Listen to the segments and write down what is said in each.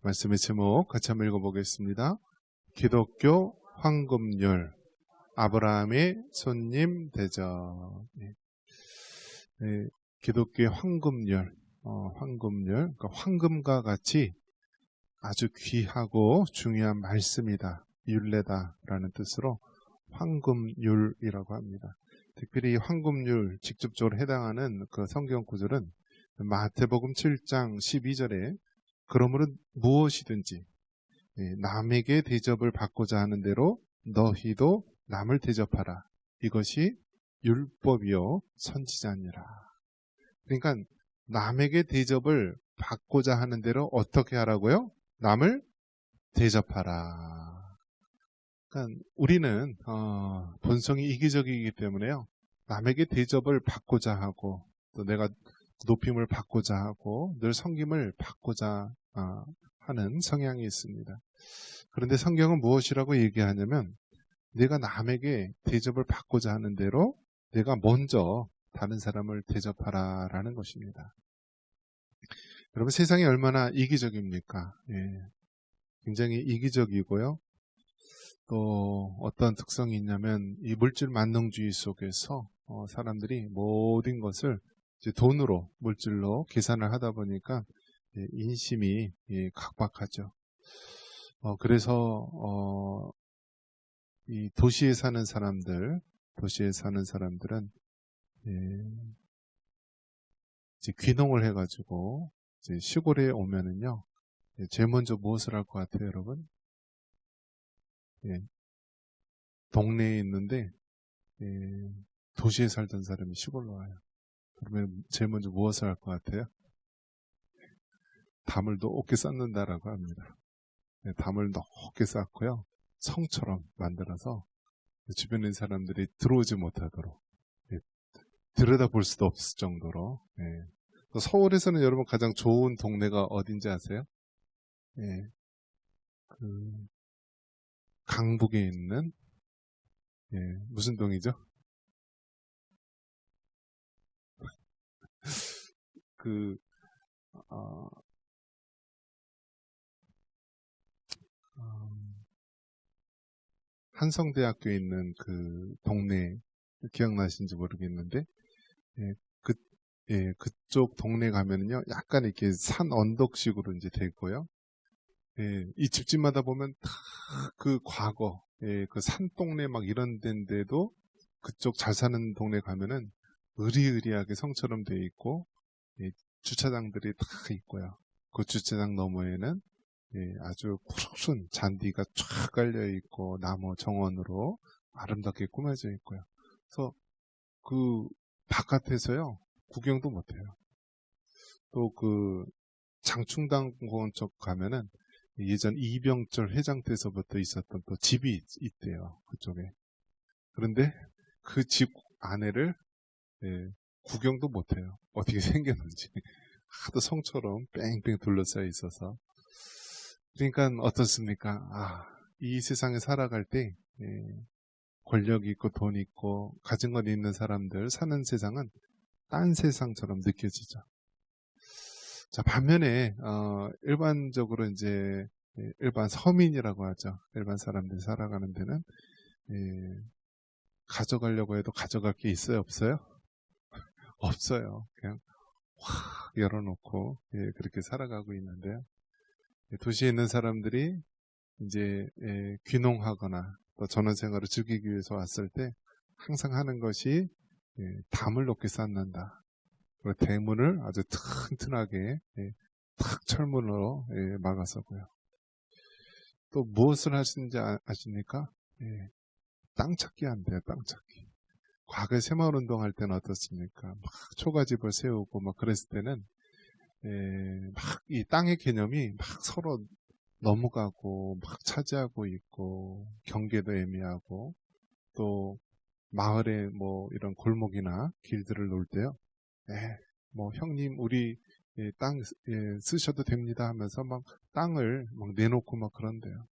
말씀의 제목 같이 한번 읽어보겠습니다. 기독교 황금률, 아브라함의 손님 대접. 기독교의 황금률, 그러니까 황금과 같이 아주 귀하고 중요한 말씀이다, 율례다라는 뜻으로 황금률이라고 합니다. 특별히 황금률 직접적으로 해당하는 그 성경 구절은 마태복음 7장 12절에 그러므로 무엇이든지 남에게 대접을 받고자 하는 대로 너희도 남을 대접하라. 이것이 율법이요 선지자니라. 그러니까 남에게 대접을 받고자 하는 대로 어떻게 하라고요? 남을 대접하라. 그러니까 우리는 본성이 이기적이기 때문에요. 남에게 대접을 받고자 하고 또 내가 높임을 받고자 하고 늘 섬김을 받고자 하는 성향이 있습니다. 그런데 성경은 무엇이라고 얘기하냐면 내가 남에게 대접을 받고자 하는 대로 내가 먼저 다른 사람을 대접하라 라는 것입니다. 여러분, 세상이 얼마나 이기적입니까? 굉장히 이기적이고요. 또 어떤 특성이 있냐면 이 물질 만능주의 속에서 사람들이 모든 것을 이제 돈으로, 물질로 계산을 하다 보니까 인심이 각박하죠. 그래서 이 도시에 사는 사람들은 이제 귀농을 해가지고 이제 시골에 오면은요, 제일 먼저 무엇을 할 것 같아요, 여러분? 동네에 있는데 도시에 살던 사람이 시골로 와요. 그러면 제일 먼저 무엇을 할 것 같아요? 담을 높게 쌓는다라고 합니다. 담을 높게 쌓고요, 성처럼 만들어서 주변에 있는 사람들이 들어오지 못하도록 들여다볼 수도 없을 정도로. 서울에서는 여러분 가장 좋은 동네가 어딘지 아세요? 그 강북에 있는 무슨 동이죠? 한성대학교에 있는 그 동네 기억나시는지 모르겠는데 그쪽 동네 가면은요, 약간 이렇게 산 언덕식으로 이제 되고요. 이 집집마다 보면 다 그 과거 그 산동네 막 이런 데인데도 그쪽 잘 사는 동네 가면은 으리으리하게 성처럼 돼 있고 주차장들이 다 있고요. 그 주차장 너머에는 아주 푸른 잔디가 쫙 깔려 있고 나무 정원으로 아름답게 꾸며져 있고요. 그래서 그 바깥에서요 구경도 못해요. 또 그 장충당공원 쪽 가면은 예전 이병철 회장 때서부터 있었던 또 집이 있대요, 그쪽에. 그런데 그 집 안에를 구경도 못해요. 어떻게 생겼는지. 하도 성처럼 뺑뺑 둘러싸여 있어서. 그러니까 어떻습니까? 이 세상에 살아갈 때 권력 있고 돈 있고 가진 것 있는 사람들 사는 세상은 딴 세상처럼 느껴지죠. 자, 반면에 일반적으로 이제 일반 서민이라고 하죠. 일반 사람들이 살아가는 데는 가져가려고 해도 가져갈 게 있어요, 없어요? 없어요. 그냥 확 열어놓고 그렇게 살아가고 있는데요. 도시에 있는 사람들이 이제 귀농하거나 또 전원생활을 즐기기 위해서 왔을 때 항상 하는 것이 담을 높게 쌓는다. 그리고 대문을 아주 튼튼하게 탁 철문으로 막아서고요. 또 무엇을 하시는지 아십니까? 땅 찾기 한대요, 땅 찾기. 과거에 새마을운동 할 때는 어떻습니까? 막 초가집을 세우고 막 그랬을 때는 막 이 땅의 개념이 막 서로 넘어가고 막 차지하고 있고 경계도 애매하고 또 마을에 뭐 이런 골목이나 길들을 놓을 때요. 뭐 형님 우리 땅 쓰셔도 됩니다 하면서 막 땅을 막 내놓고 막 그런대요.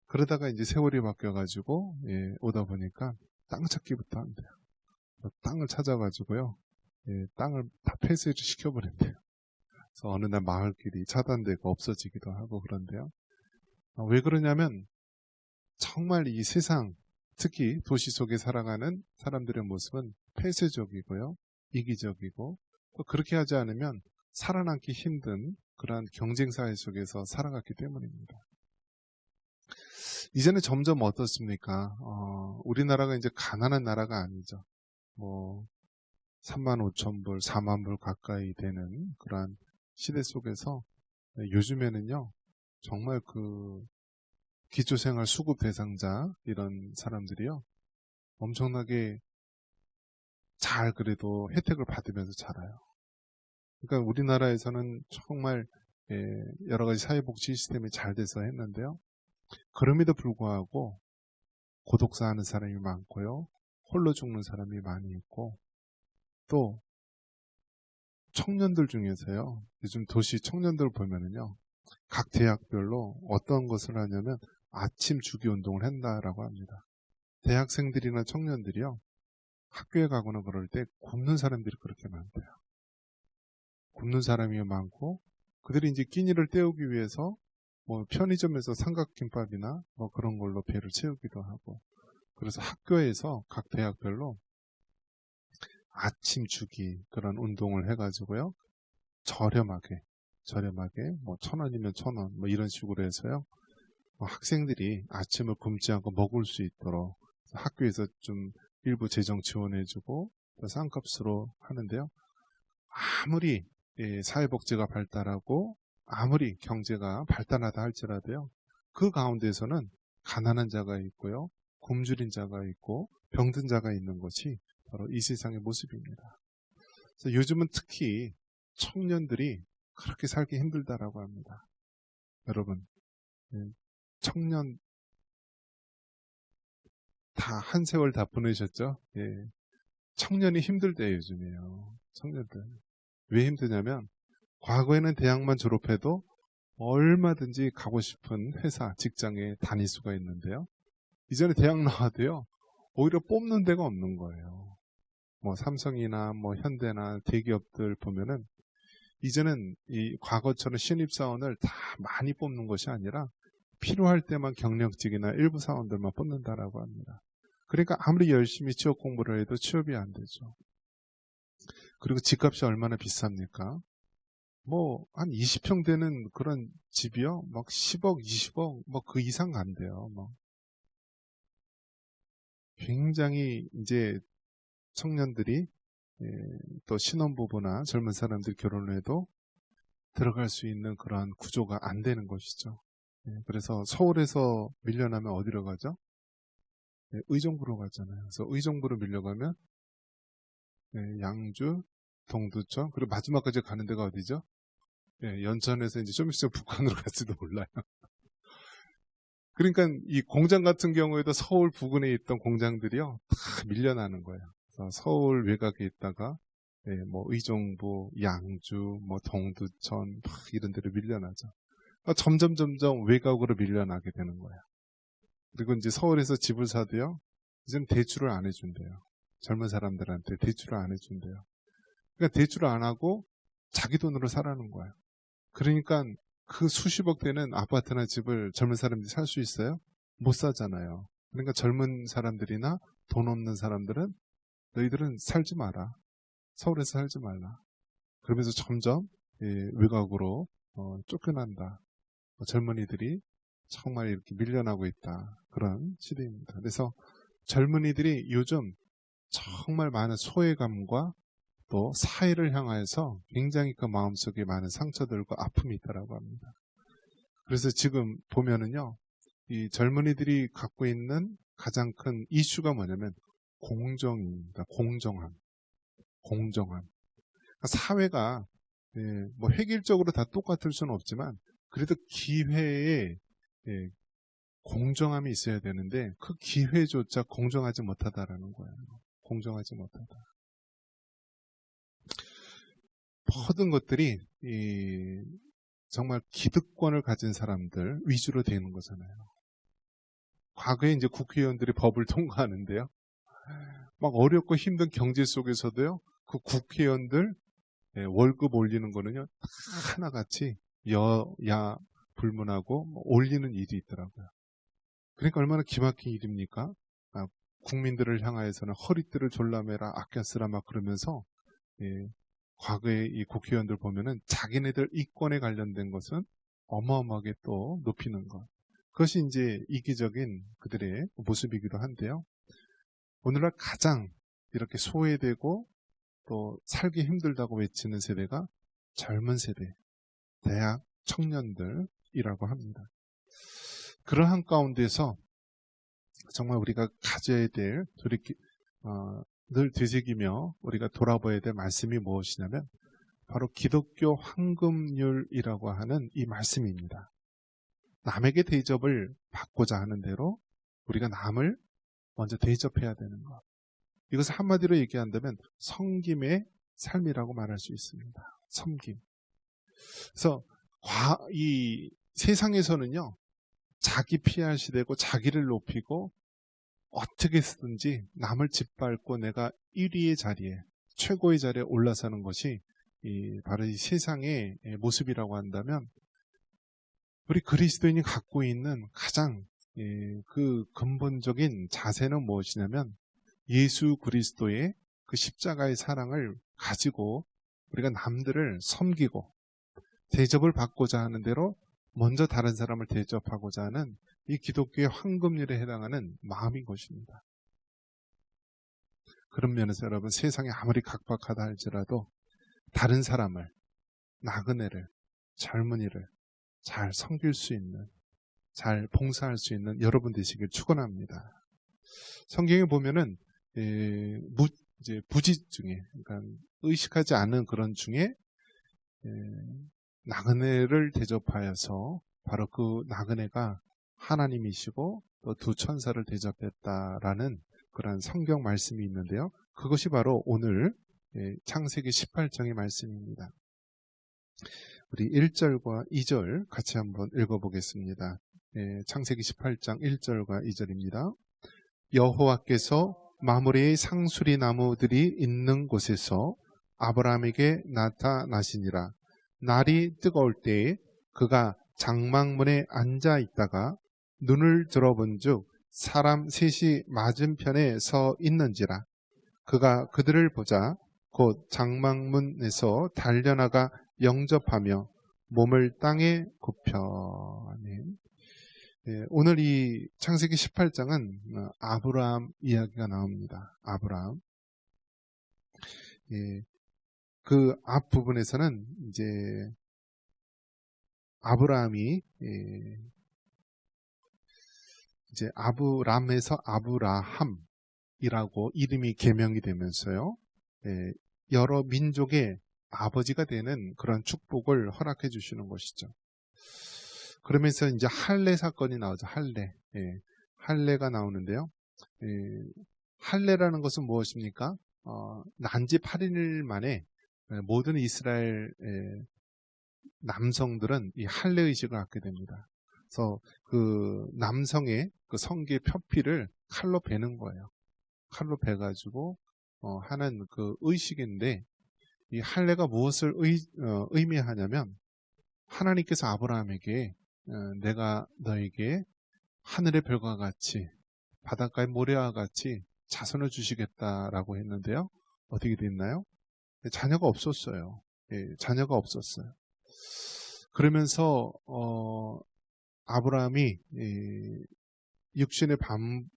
그러다가 이제 세월이 바뀌어가지고 오다 보니까 땅 찾기부터 한대요. 땅을 찾아가지고요. 땅을 다 폐쇄를 시켜버린대요. 그래서 어느 날 마을길이 차단되고 없어지기도 하고 그런데요. 왜 그러냐면 정말 이 세상, 특히 도시 속에 살아가는 사람들의 모습은 폐쇄적이고요. 이기적이고 또 그렇게 하지 않으면 살아남기 힘든 그러한 경쟁사회 속에서 살아갔기 때문입니다. 이제는 점점 어떻습니까? 우리나라가 이제 가난한 나라가 아니죠. 뭐 3만 5천 불, 4만 불 가까이 되는 그러한 시대 속에서 요즘에는요. 정말 그 기초생활 수급 대상자 이런 사람들이요. 엄청나게 잘 그래도 혜택을 받으면서 자라요. 그러니까 우리나라에서는 정말 여러 가지 사회복지 시스템이 잘 돼서 했는데요. 그럼에도 불구하고 고독사하는 사람이 많고요. 홀로 죽는 사람이 많이 있고 또 청년들 중에서요. 요즘 도시 청년들 보면은요. 각 대학별로 어떤 것을 하냐면 아침 주기 운동을 한다라고 합니다. 대학생들이나 청년들이요. 학교에 가거나 그럴 때 굶는 사람들이 그렇게 많대요. 굶는 사람이 많고 그들이 이제 끼니를 때우기 위해서 뭐 편의점에서 삼각김밥이나 뭐 그런 걸로 배를 채우기도 하고 그래서 학교에서 각 대학별로 아침 주기 그런 운동을 해가지고요. 저렴하게 뭐 1,000원이면 1,000원 뭐 이런 식으로 해서요. 뭐 학생들이 아침을 굶지 않고 먹을 수 있도록 학교에서 좀 일부 재정 지원해주고 싼값으로 하는데요. 아무리 사회복지가 발달하고 아무리 경제가 발달하다 할지라도요. 그 가운데에서는 가난한 자가 있고요. 굶주린 자가 있고 병든 자가 있는 것이 바로 이 세상의 모습입니다. 그래서 요즘은 특히 청년들이 그렇게 살기 힘들다라고 합니다. 여러분, 청년 다 한 세월 다 보내셨죠? 예. 청년이 힘들대요, 요즘에요. 청년들. 왜 힘드냐면 과거에는 대학만 졸업해도 얼마든지 가고 싶은 회사, 직장에 다닐 수가 있는데요. 이전에 대학 나와도요. 오히려 뽑는 데가 없는 거예요. 뭐 삼성이나 뭐 현대나 대기업들 보면은 이제는 이 과거처럼 신입사원을 다 많이 뽑는 것이 아니라 필요할 때만 경력직이나 일부 사원들만 뽑는다라고 합니다. 그러니까 아무리 열심히 취업 공부를 해도 취업이 안 되죠. 그리고 집값이 얼마나 비쌉니까? 뭐 한 20평 되는 그런 집이요. 막 10억, 20억 뭐 그 이상 간대요. 뭐 굉장히 이제 청년들이 또 신혼부부나 젊은 사람들 결혼을 해도 들어갈 수 있는 그러한 구조가 안 되는 것이죠. 그래서 서울에서 밀려나면 어디로 가죠? 의정부로 가잖아요. 그래서 의정부로 밀려가면 양주, 동두천, 그리고 마지막까지 가는 데가 어디죠? 연천에서 이제 좀 있으면 북한으로 갈지도 몰라요. 그러니까 이 공장 같은 경우에도 서울 부근에 있던 공장들이요 다 밀려나는 거예요. 그래서 서울 외곽에 있다가 뭐 의정부, 양주, 뭐 동두천 막 이런 데로 밀려나죠. 그러니까 점점 외곽으로 밀려나게 되는 거예요. 그리고 이제 서울에서 집을 사도요 이제는 대출을 안 해준대요. 젊은 사람들한테 대출을 안 해준대요. 그러니까 대출을 안 하고 자기 돈으로 사라는 거예요. 그러니까 그 수십억 되는 아파트나 집을 젊은 사람들이 살 수 있어요? 못 사잖아요. 그러니까 젊은 사람들이나 돈 없는 사람들은 너희들은 살지 마라. 서울에서 살지 말라. 그러면서 점점 외곽으로 쫓겨난다. 젊은이들이 정말 이렇게 밀려나고 있다. 그런 시대입니다. 그래서 젊은이들이 요즘 정말 많은 소외감과 또 사회를 향해서 굉장히 그 마음속에 많은 상처들과 아픔이 있다라고 합니다. 그래서 지금 보면은요, 이 젊은이들이 갖고 있는 가장 큰 이슈가 뭐냐면 공정입니다. 공정함. 그러니까 사회가 뭐 획일적으로 다 똑같을 수는 없지만 그래도 기회에 공정함이 있어야 되는데 그 기회조차 공정하지 못하다라는 거예요. 공정하지 못하다. 모든 것들이 정말 기득권을 가진 사람들 위주로 되는 거잖아요. 과거에 이제 국회의원들이 법을 통과하는데요. 막 어렵고 힘든 경제 속에서도요. 그 국회의원들 월급 올리는 거는요, 다 하나같이 여야 불문하고 올리는 일이 있더라고요. 그러니까 얼마나 기막힌 일입니까? 국민들을 향하여서는 허리띠를 졸라매라, 아껴 쓰라 막 그러면서, 과거의 이 국회의원들 보면은 자기네들 이권에 관련된 것은 어마어마하게 또 높이는 것. 그것이 이제 이기적인 그들의 모습이기도 한데요. 오늘날 가장 이렇게 소외되고 또 살기 힘들다고 외치는 세대가 젊은 세대, 대학 청년들이라고 합니다. 그러한 가운데서 정말 우리가 가져야 될, 늘 되새기며 우리가 돌아봐야 될 말씀이 무엇이냐면 바로 기독교 황금률이라고 하는 이 말씀입니다. 남에게 대접을 받고자 하는 대로 우리가 남을 먼저 대접해야 되는 것. 이것을 한마디로 얘기한다면 섬김의 삶이라고 말할 수 있습니다. 섬김. 그래서 이 세상에서는요, 자기 피할 시대고 자기를 높이고 어떻게 쓰든지 남을 짓밟고 내가 1위의 자리에, 최고의 자리에 올라서는 것이 바로 이 세상의 모습이라고 한다면, 우리 그리스도인이 갖고 있는 가장 그 근본적인 자세는 무엇이냐면 예수 그리스도의 그 십자가의 사랑을 가지고 우리가 남들을 섬기고 대접을 받고자 하는 대로 먼저 다른 사람을 대접하고자 하는 이 기독교의 황금률에 해당하는 마음인 것입니다. 그런 면에서 여러분, 세상이 아무리 각박하다 할지라도 다른 사람을, 나그네를, 젊은이를 잘 섬길 수 있는, 잘 봉사할 수 있는 여러분 되시길 축원합니다. 성경에 보면은 이제 부짓 중에, 그러니까 의식하지 않은 그런 중에 나그네를 대접하여서 바로 그 나그네가 하나님이시고 또 두 천사를 대접했다라는 그런 성경 말씀이 있는데요. 그것이 바로 오늘 창세기 18장의 말씀입니다. 우리 1절과 2절 같이 한번 읽어보겠습니다. 창세기 18장 1절과 2절입니다. 여호와께서 마므레의 상수리 나무들이 있는 곳에서 아브라함에게 나타나시니라. 날이 뜨거울 때에 그가 장막문에 앉아 있다가 눈을 들어본즉 사람 셋이 맞은편에 서 있는지라. 그가 그들을 보자 곧 장막문에서 달려나가 영접하며 몸을 땅에 굽혀. 아멘. 오늘 이 창세기 18장은 아브라함 이야기가 나옵니다. 아브라함. 그 앞부분에서는 이제 아브라함이 이제 아브람에서 아브라함이라고 이름이 개명이 되면서요, 여러 민족의 아버지가 되는 그런 축복을 허락해 주시는 것이죠. 그러면서 이제 할례 사건이 나오죠. 할례. 할례가 나오는데요. 할례라는 것은 무엇입니까? 난지 8일 만에 모든 이스라엘 남성들은 이 할례 의식을 갖게 됩니다. 그래서 그 남성의 그 성기의 표피를 칼로 베는 거예요. 칼로 베가지고 하는 그 의식인데, 이 할례가 무엇을 의미하냐면 하나님께서 아브라함에게 내가 너에게 하늘의 별과 같이 바닷가의 모래와 같이 자손을 주시겠다라고 했는데요. 어떻게 됐나요? 자녀가 없었어요. 자녀가 없었어요. 그러면서 아브라함이 육신의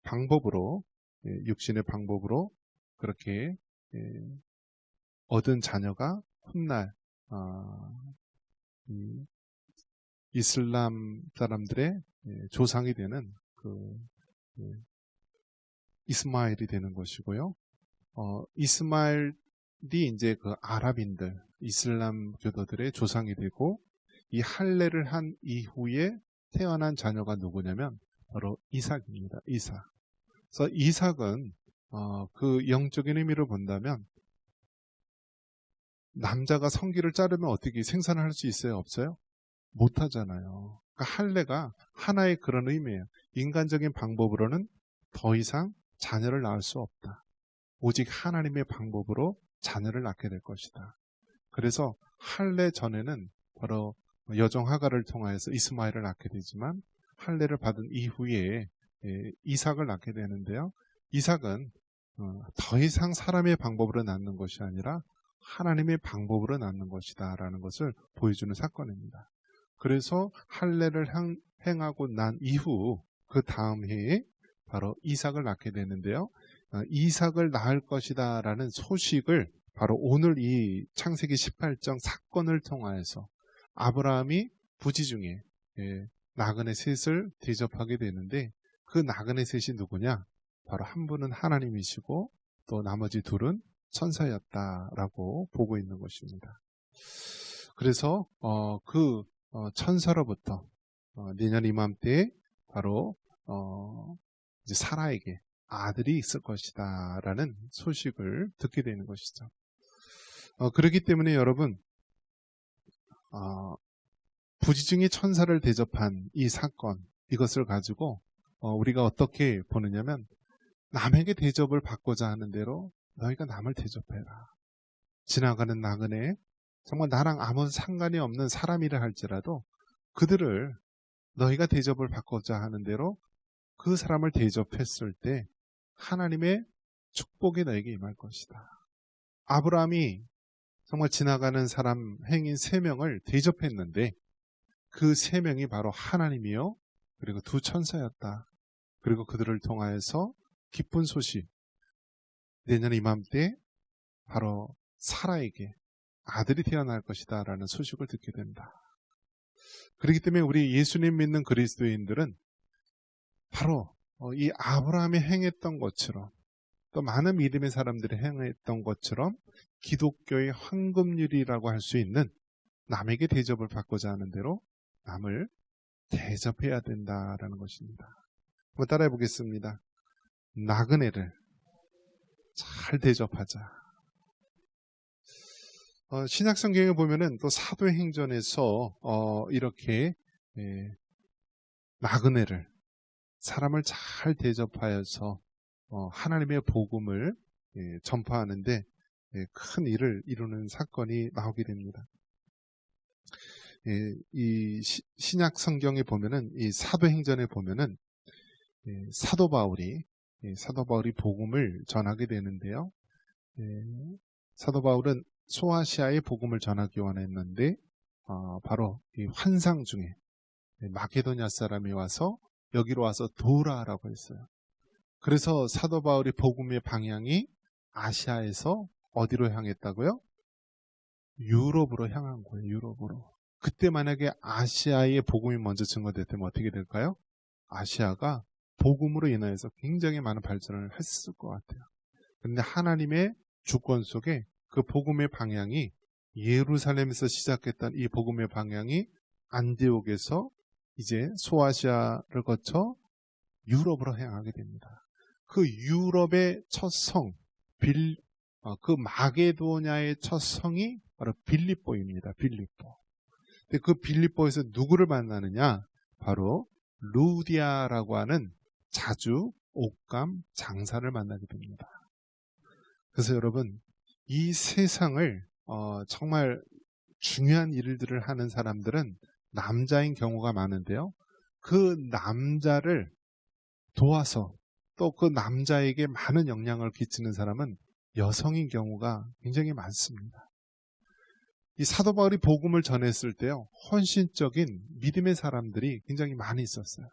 방법으로 그렇게 얻은 자녀가 훗날 이슬람 사람들의 조상이 되는 그 이스마엘이 되는 것이고요. 이스마엘이 이제 그 아랍인들, 이슬람 교도들의 조상이 되고, 이 할례를 한 이후에 태어난 자녀가 누구냐면 바로 이삭입니다. 이삭. 그래서 이삭은 그 영적인 의미를 본다면 남자가 성기를 자르면 어떻게 생산을 할 수 있어요? 없어요? 못하잖아요. 그러니까 할례가 하나의 그런 의미예요. 인간적인 방법으로는 더 이상 자녀를 낳을 수 없다. 오직 하나님의 방법으로 자녀를 낳게 될 것이다. 그래서 할례 전에는 바로 여종 하갈을 통하여서 이스마엘을 낳게 되지만 할례를 받은 이후에 이삭을 낳게 되는데요. 이삭은 더 이상 사람의 방법으로 낳는 것이 아니라 하나님의 방법으로 낳는 것이다 라는 것을 보여주는 사건입니다. 그래서 할례를 행하고 난 이후 그 다음 해에 바로 이삭을 낳게 되는데요. 이삭을 낳을 것이다 라는 소식을 바로 오늘 이 창세기 18장 사건을 통하여서 아브라함이 부지 중에 나그네 셋을 대접하게 되는데 그 나그네 셋이 누구냐? 바로 한 분은 하나님이시고 또 나머지 둘은 천사였다라고 보고 있는 것입니다. 그래서 그 천사로부터 내년 이맘때에 바로 이제 사라에게 아들이 있을 것이다 라는 소식을 듣게 되는 것이죠. 그렇기 때문에 여러분 부지중에 천사를 대접한 이 사건, 이것을 가지고 우리가 어떻게 보느냐면 남에게 대접을 받고자 하는 대로 너희가 남을 대접해라. 지나가는 나그네, 정말 나랑 아무 상관이 없는 사람이라 할지라도 그들을 너희가 대접을 받고자 하는 대로 그 사람을 대접했을 때 하나님의 축복이 너에게 임할 것이다. 아브라함이 정말 지나가는 사람 행인 3명을 대접했는데 그 3명이 바로 하나님이요 그리고 2 천사였다. 그리고 그들을 통하여서 기쁜 소식, 내년 이맘때 바로 사라에게 아들이 태어날 것이다 라는 소식을 듣게 된다. 그렇기 때문에 우리 예수님 믿는 그리스도인들은 바로 이 아브라함이 행했던 것처럼 또 많은 믿음의 사람들이 행했던 것처럼 기독교의 황금률이라고 할 수 있는 남에게 대접을 받고자 하는 대로 남을 대접해야 된다라는 것입니다. 한번 따라해 보겠습니다. 나그네를 잘 대접하자. 신약 성경에 보면은 또 사도행전에서 이렇게 나그네를 사람을 잘 대접하여서 하나님의 복음을 전파하는데 큰 일을 이루는 사건이 나오게 됩니다. 이 신약 성경에 보면은 이 사도행전에 보면은 사도 바울이 복음을 전하게 되는데요. 사도 바울은 소아시아에 복음을 전하기 원했는데 바로 이 환상 중에 마게도냐 사람이 와서 여기로 와서 도우라라고 했어요. 그래서 사도 바울의 복음의 방향이 아시아에서 어디로 향했다고요? 유럽으로 향한 거예요. 유럽으로. 그때 만약에 아시아의 복음이 먼저 증거됐다면 어떻게 될까요? 아시아가 복음으로 인하여서 굉장히 많은 발전을 했을 것 같아요. 그런데 하나님의 주권 속에 그 복음의 방향이 예루살렘에서 시작했던 이 복음의 방향이 안디옥에서 이제 소아시아를 거쳐 유럽으로 향하게 됩니다. 그 유럽의 첫 성, 그 마게도냐의 첫 성이 바로 빌립보입니다. 빌립보. 근데 그 빌립보에서 누구를 만나느냐? 바로 루디아라고 하는 자주 옷감 장사를 만나게 됩니다. 그래서 여러분, 이 세상을 정말 중요한 일들을 하는 사람들은 남자인 경우가 많은데요. 그 남자를 도와서 또 그 남자에게 많은 영향을 끼치는 사람은 여성인 경우가 굉장히 많습니다. 이 사도 바울이 복음을 전했을 때요, 헌신적인 믿음의 사람들이 굉장히 많이 있었어요.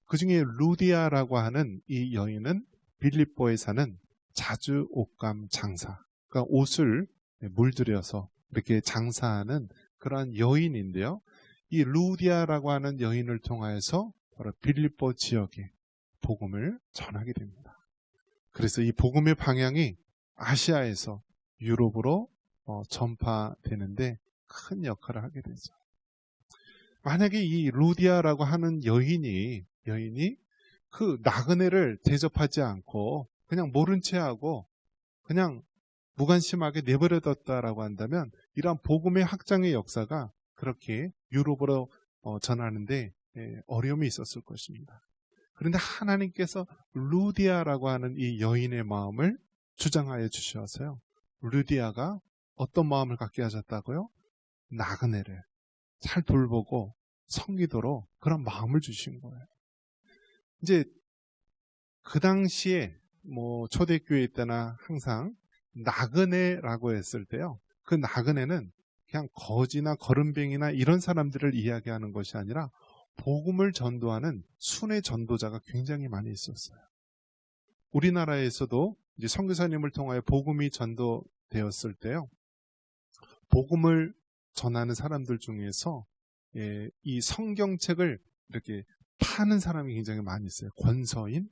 그 중에 루디아라고 하는 이 여인은 빌립보에 사는 자주 옷감 장사, 그러니까 옷을 물들여서 이렇게 장사하는 그러한 여인인데요. 이 루디아라고 하는 여인을 통하여서 바로 빌립보 지역에 복음을 전하게 됩니다. 그래서 이 복음의 방향이 아시아에서 유럽으로 전파되는데 큰 역할을 하게 되죠. 만약에 이 루디아라고 하는 여인이 그 나그네를 대접하지 않고 그냥 모른 채 하고 그냥 무관심하게 내버려뒀다라고 한다면 이러한 복음의 확장의 역사가 그렇게 유럽으로 전하는데 어려움이 있었을 것입니다. 그런데 하나님께서 루디아라고 하는 이 여인의 마음을 주장하여 주셔서요, 루디아가 어떤 마음을 갖게 하셨다고요? 나그네를 잘 돌보고 섬기도록 그런 마음을 주신 거예요. 이제 그 당시에 뭐 초대교회 때나 항상 나그네라고 했을 때요. 그 나그네는 그냥 거지나 거름뱅이나 이런 사람들을 이야기하는 것이 아니라 복음을 전도하는 순회 전도자가 굉장히 많이 있었어요. 우리나라에서도 이제 선교사님을 통하여 복음이 전도되었을 때요. 복음을 전하는 사람들 중에서 이 성경책을 이렇게 파는 사람이 굉장히 많이 있어요. 권서인.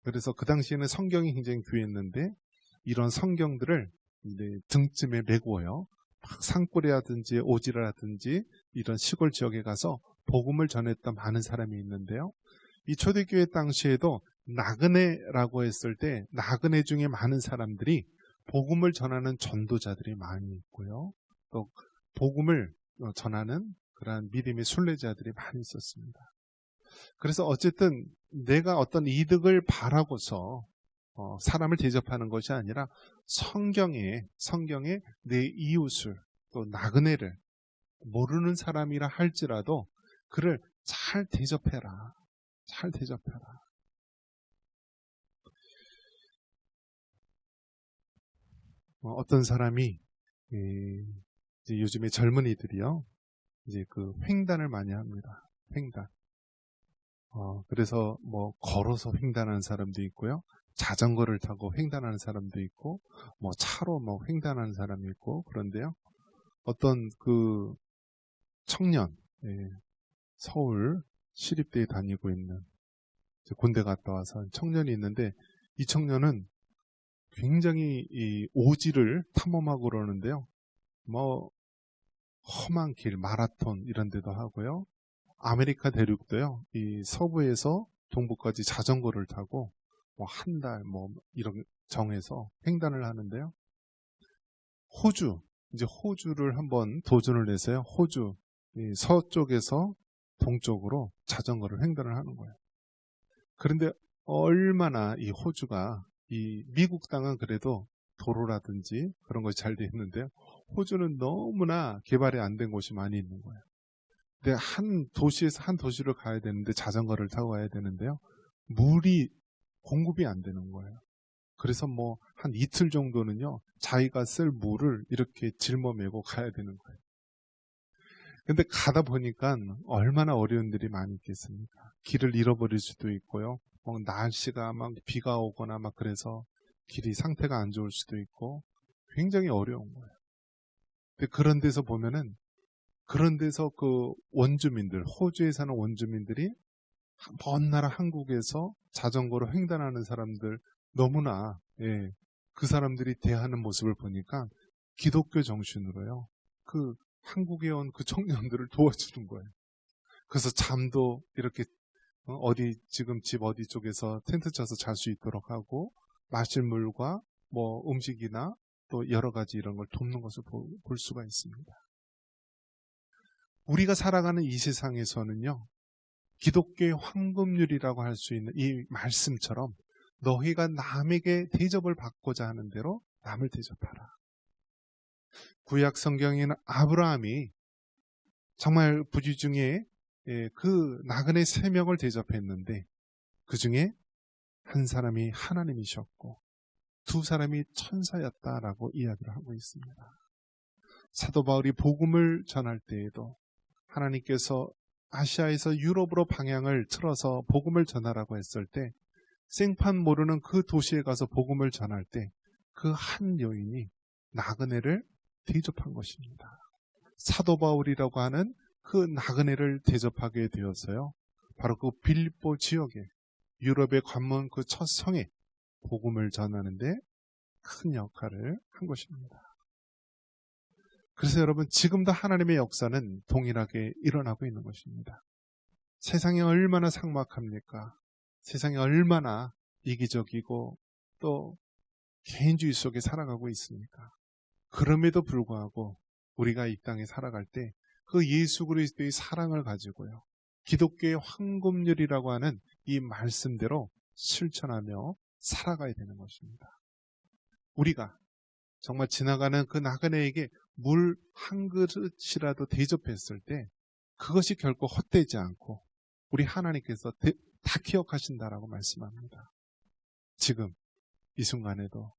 그래서 그 당시에는 성경이 굉장히 귀했는데 이런 성경들을 이제 등쯤에 메고요. 막 산골이라든지 오지라든지 이런 시골 지역에 가서 복음을 전했던 많은 사람이 있는데요. 이 초대교회 당시에도 나그네라고 했을 때 나그네 중에 많은 사람들이 복음을 전하는 전도자들이 많이 있고요. 또 복음을 전하는 그러한 믿음의 순례자들이 많이 있었습니다. 그래서 어쨌든 내가 어떤 이득을 바라고서 사람을 대접하는 것이 아니라 성경에 내 이웃을 또 나그네를 모르는 사람이라 할지라도 그를 잘 대접해라. 잘 대접해라. 어떤 사람이 이제 요즘에 젊은이들이요. 이제 그 횡단을 많이 합니다. 횡단. 그래서 뭐 걸어서 횡단하는 사람도 있고요. 자전거를 타고 횡단하는 사람도 있고, 뭐 차로 뭐 횡단하는 사람이 있고, 그런데요. 어떤 그 청년, 서울 시립대에 다니고 있는 군대 갔다 와서 청년이 있는데 이 청년은 굉장히 이 오지를 탐험하고 그러는데요. 뭐 험한 길, 마라톤 이런 데도 하고요. 아메리카 대륙도요. 이 서부에서 동부까지 자전거를 타고 뭐 한 달 뭐 이런 정해서 횡단을 하는데요. 이제 호주를 한번 도전을 해서요. 호주 이 서쪽에서 동쪽으로 자전거를 횡단을 하는 거예요. 그런데 얼마나 이 호주가 이 미국 땅은 그래도 도로라든지 그런 것이 잘 돼 있는데요. 호주는 너무나 개발이 안 된 곳이 많이 있는 거예요. 근데 한 도시에서 한 도시로 가야 되는데 자전거를 타고 가야 되는데요. 물이 공급이 안 되는 거예요. 그래서 뭐 한 이틀 정도는요. 자기가 쓸 물을 이렇게 짊어매고 가야 되는 거예요. 근데 가다 보니까 얼마나 어려운 일이 많이 있겠습니까? 길을 잃어버릴 수도 있고요. 날씨가 막 비가 오거나 막 그래서 길이 상태가 안 좋을 수도 있고 굉장히 어려운 거예요. 근데 그런 데서 보면은 그런 데서 그 원주민들, 호주에 사는 원주민들이 먼 나라 한국에서 자전거로 횡단하는 사람들 너무나 그 사람들이 대하는 모습을 보니까 기독교 정신으로요. 그 한국에 온 그 청년들을 도와주는 거예요. 그래서 잠도 이렇게 어디 지금 집 어디 쪽에서 텐트 쳐서 잘 수 있도록 하고 마실 물과 뭐 음식이나 또 여러 가지 이런 걸 돕는 것을 볼 수가 있습니다. 우리가 살아가는 이 세상에서는요. 기독교의 황금률이라고 할 수 있는 이 말씀처럼 너희가 남에게 대접을 받고자 하는 대로 남을 대접하라. 구약 성경에는 아브라함이 정말 부지 중에 그 나그네 3명을 대접했는데 그 중에 한 사람이 하나님이셨고 2사람이 천사였다라고 이야기를 하고 있습니다. 사도 바울이 복음을 전할 때에도 하나님께서 아시아에서 유럽으로 방향을 틀어서 복음을 전하라고 했을 때 생판 모르는 그 도시에 가서 복음을 전할 때 그 한 여인이 나그네를 대접한 것입니다. 사도 바울이라고 하는 그 나그네를 대접하게 되었어요. 바로 그 빌립보 지역에 유럽의 관문 그 첫 성에 복음을 전하는데 큰 역할을 한 것입니다. 그래서 여러분 지금도 하나님의 역사는 동일하게 일어나고 있는 것입니다. 세상이 얼마나 삭막합니까? 세상이 얼마나 이기적이고 또 개인주의 속에 살아가고 있습니까? 그럼에도 불구하고 우리가 이 땅에 살아갈 때 그 예수 그리스도의 사랑을 가지고요. 기독교의 황금률이라고 하는 이 말씀대로 실천하며 살아가야 되는 것입니다. 우리가 정말 지나가는 그 나그네에게 물 한 그릇이라도 대접했을 때 그것이 결코 헛되지 않고 우리 하나님께서 다 기억하신다라고 말씀합니다. 지금 이 순간에도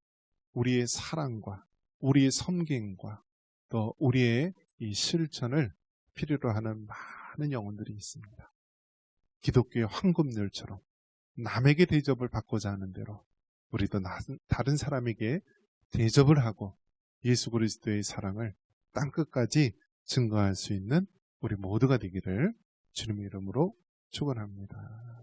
우리의 사랑과 우리의 섬김과 또 우리의 이 실천을 필요로 하는 많은 영혼들이 있습니다. 기독교의 황금률처럼 남에게 대접을 받고자 하는 대로 우리도 다른 사람에게 대접을 하고 예수 그리스도의 사랑을 땅끝까지 증거할 수 있는 우리 모두가 되기를 주님의 이름으로 축원합니다.